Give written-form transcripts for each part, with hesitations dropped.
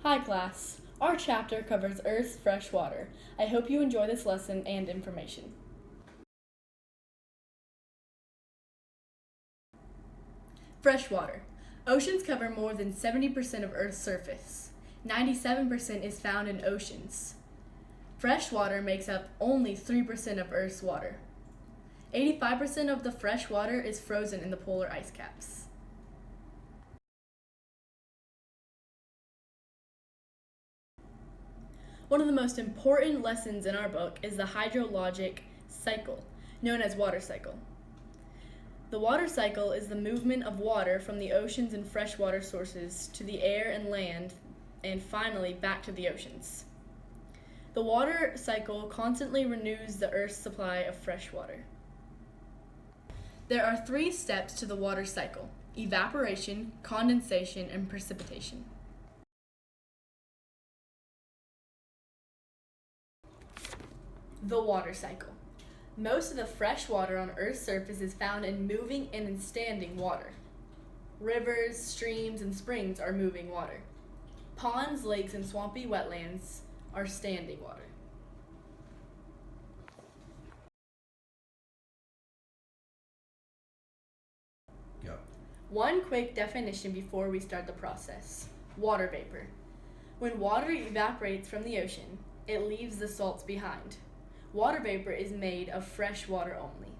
Hi class, our chapter covers Earth's fresh water. I hope you enjoy this lesson and information. Fresh water. Oceans cover more than 70% of Earth's surface. 97% is found in oceans. Fresh water makes up only 3% of Earth's water. 85% of the fresh water is frozen in the polar ice caps. One of the most important lessons in our book is the hydrologic cycle, known as water cycle. The water cycle is the movement of water from the oceans and freshwater sources to the air and land, and finally back to the oceans. The water cycle constantly renews the Earth's supply of fresh water. There are 3 steps to the water cycle: evaporation, condensation, and precipitation. The water cycle. Most of the fresh water on Earth's surface is found in moving and in standing water. Rivers, streams, and springs are moving water. Ponds, lakes, and swampy wetlands are standing water. Go. One quick definition before we start the process. Water vapor. When water evaporates from the ocean, it leaves the salts behind. Water vapor is made of fresh water only.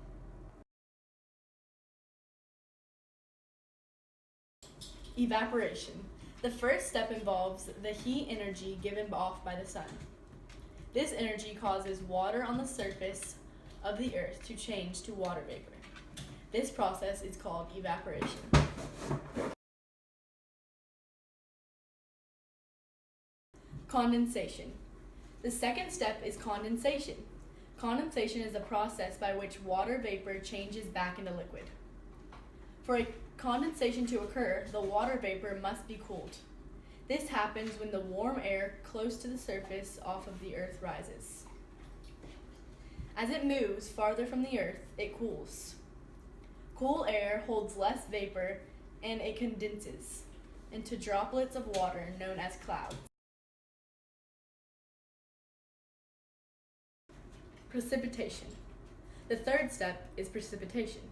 Evaporation. The first step involves the heat energy given off by the sun. This energy causes water on the surface of the earth to change to water vapor. This process is called evaporation. Condensation. The second step is condensation. Condensation is a process by which water vapor changes back into liquid. For a condensation to occur, the water vapor must be cooled. This happens when the warm air close to the surface off of the earth rises. As it moves farther from the earth, it cools. Cool air holds less vapor and it condenses into droplets of water known as clouds. Precipitation. The third step is precipitation.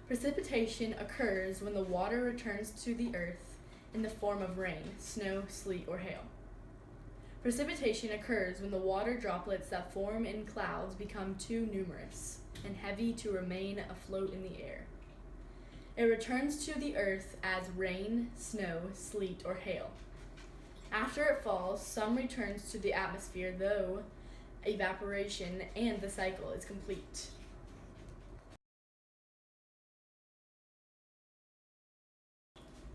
Precipitation occurs when the water returns to the earth in the form of rain, snow, sleet, or hail. Precipitation occurs when the water droplets that form in clouds become too numerous and heavy to remain afloat in the air. It returns to the earth as rain, snow, sleet, or hail. After it falls, some returns to the atmosphere, though evaporation and the cycle is complete.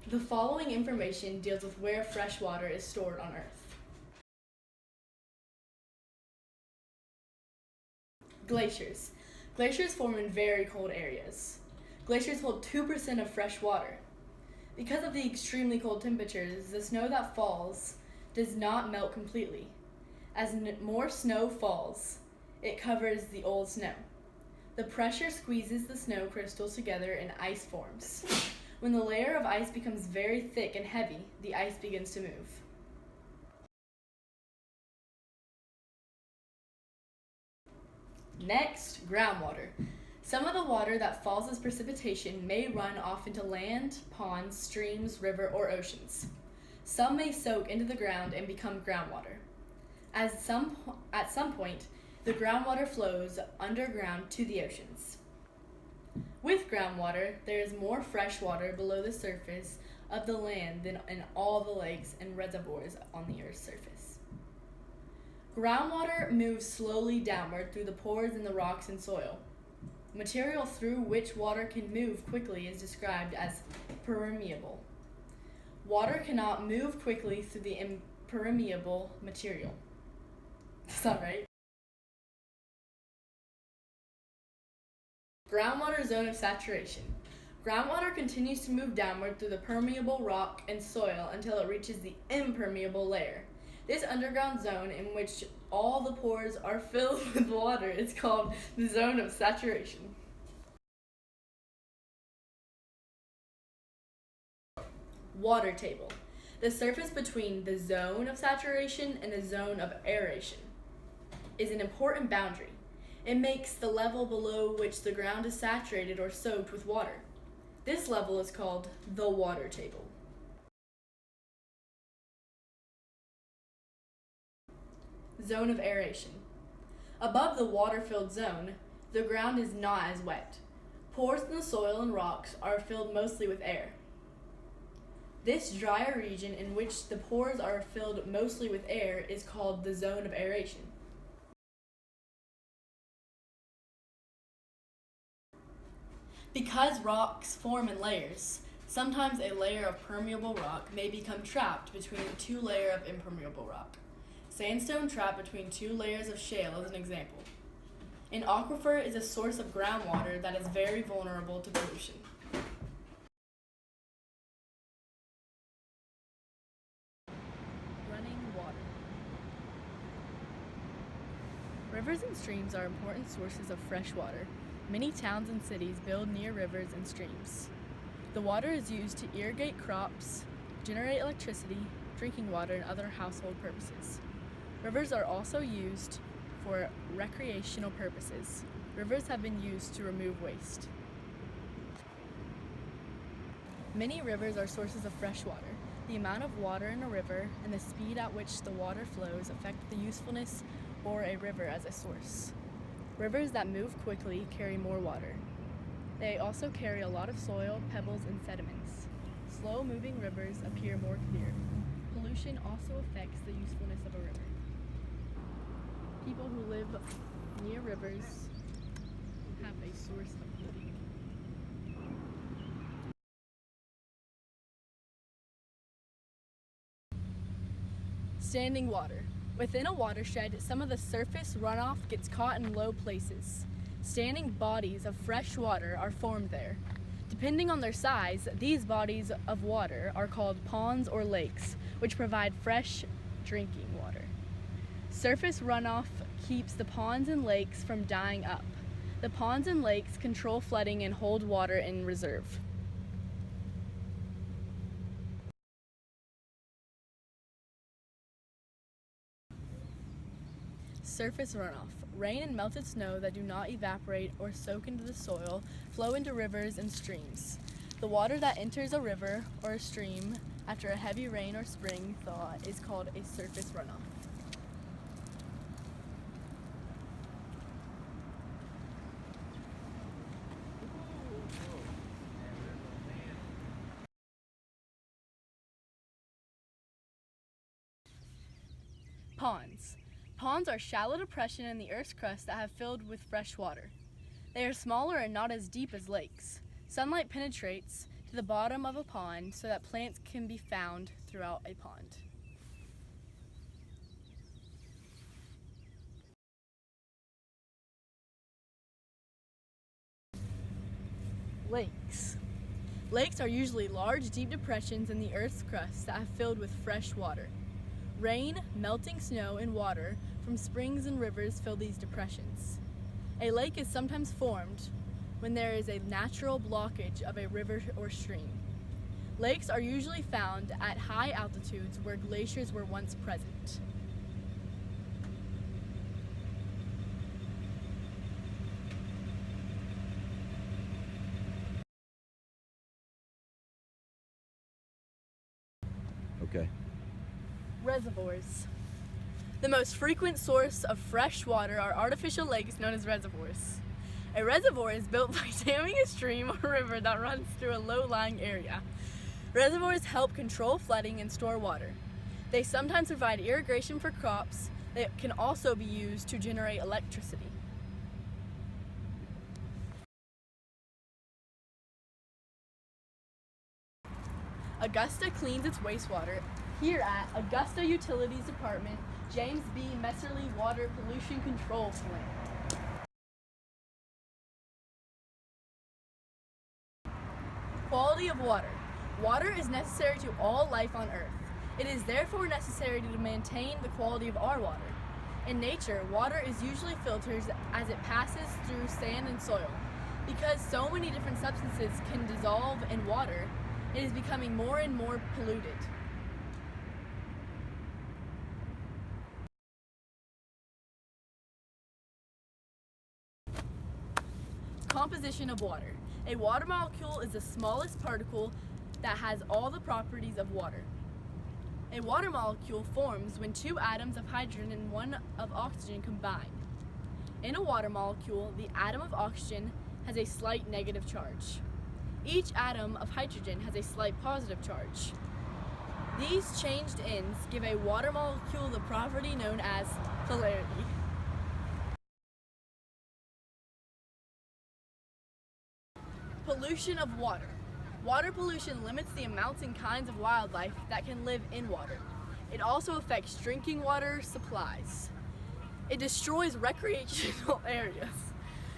The following information deals with where fresh water is stored on Earth. Glaciers. Glaciers form in very cold areas. Glaciers hold 2% of fresh water. Because of the extremely cold temperatures, the snow that falls does not melt completely. As more snow falls, it covers the old snow. The pressure squeezes the snow crystals together and ice forms. When the layer of ice becomes very thick and heavy, the ice begins to move. Next, groundwater. Some of the water that falls as precipitation may run off into land, ponds, streams, river, or oceans. Some may soak into the ground and become groundwater. At some point, the groundwater flows underground to the oceans. With groundwater, there is more fresh water below the surface of the land than in all the lakes and reservoirs on the Earth's surface. Groundwater moves slowly downward through the pores in the rocks and soil. Material through which water can move quickly is described as permeable. Water cannot move quickly through the impermeable material. That's not right. Groundwater zone of saturation. Groundwater continues to move downward through the permeable rock and soil until it reaches the impermeable layer. This underground zone in which all the pores are filled with water is called the zone of saturation. Water table. The surface between the zone of saturation and the zone of aeration is an important boundary. It makes the level below which the ground is saturated or soaked with water. This level is called the water table. Zone of aeration. Above the water-filled zone, the ground is not as wet. Pores in the soil and rocks are filled mostly with air. This drier region in which the pores are filled mostly with air is called the zone of aeration. Because rocks form in layers, sometimes a layer of permeable rock may become trapped between two layers of impermeable rock. Sandstone trapped between two layers of shale is an example. An aquifer is a source of groundwater that is very vulnerable to pollution. Running water. Rivers and streams are important sources of fresh water. Many towns and cities build near rivers and streams. The water is used to irrigate crops, generate electricity, drinking water, and other household purposes. Rivers are also used for recreational purposes. Rivers have been used to remove waste. Many rivers are sources of fresh water. The amount of water in a river and the speed at which the water flows affect the usefulness of a river as a source. Rivers that move quickly carry more water. They also carry a lot of soil, pebbles, and sediments. Slow-moving rivers appear more clear. Pollution also affects the usefulness of a river. People who live near rivers have a source of living. Standing water. Within a watershed, some of the surface runoff gets caught in low places. Standing bodies of fresh water are formed there. Depending on their size, these bodies of water are called ponds or lakes, which provide fresh drinking water. Surface runoff keeps the ponds and lakes from drying up. The ponds and lakes control flooding and hold water in reserve. Surface runoff. Rain and melted snow that do not evaporate or soak into the soil flow into rivers and streams. The water that enters a river or a stream after a heavy rain or spring thaw is called a surface runoff. Ponds. Ponds are shallow depressions in the Earth's crust that have filled with fresh water. They are smaller and not as deep as lakes. Sunlight penetrates to the bottom of a pond so that plants can be found throughout a pond. Lakes. Lakes are usually large, deep depressions in the Earth's crust that have filled with fresh water. Rain, melting snow, and water from springs and rivers fill these depressions. A lake is sometimes formed when there is a natural blockage of a river or stream. Lakes are usually found at high altitudes where glaciers were once present. Okay. Reservoirs. The most frequent source of fresh water are artificial lakes known as reservoirs. A reservoir is built by damming a stream or river that runs through a low-lying area. Reservoirs help control flooding and store water. They sometimes provide irrigation for crops. They can also be used to generate electricity. Augusta cleans its wastewater. Here at Augusta Utilities Department, James B. Messerly Water Pollution Control Plant. Quality of water. Water is necessary to all life on Earth. It is therefore necessary to maintain the quality of our water. In nature, water is usually filtered as it passes through sand and soil. Because so many different substances can dissolve in water, it is becoming more and more polluted. Composition of water. A water molecule is the smallest particle that has all the properties of water. A water molecule forms when two atoms of hydrogen and one of oxygen combine. In a water molecule, the atom of oxygen has a slight negative charge. Each atom of hydrogen has a slight positive charge. These changed ends give a water molecule the property known as polarity. Pollution of water. Water pollution limits the amounts and kinds of wildlife that can live in water. It also affects drinking water supplies. It destroys recreational areas.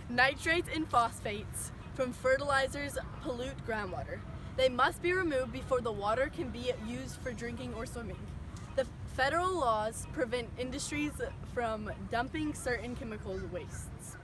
Nitrates and phosphates from fertilizers pollute groundwater. They must be removed before the water can be used for drinking or swimming. The federal laws prevent industries from dumping certain chemical wastes.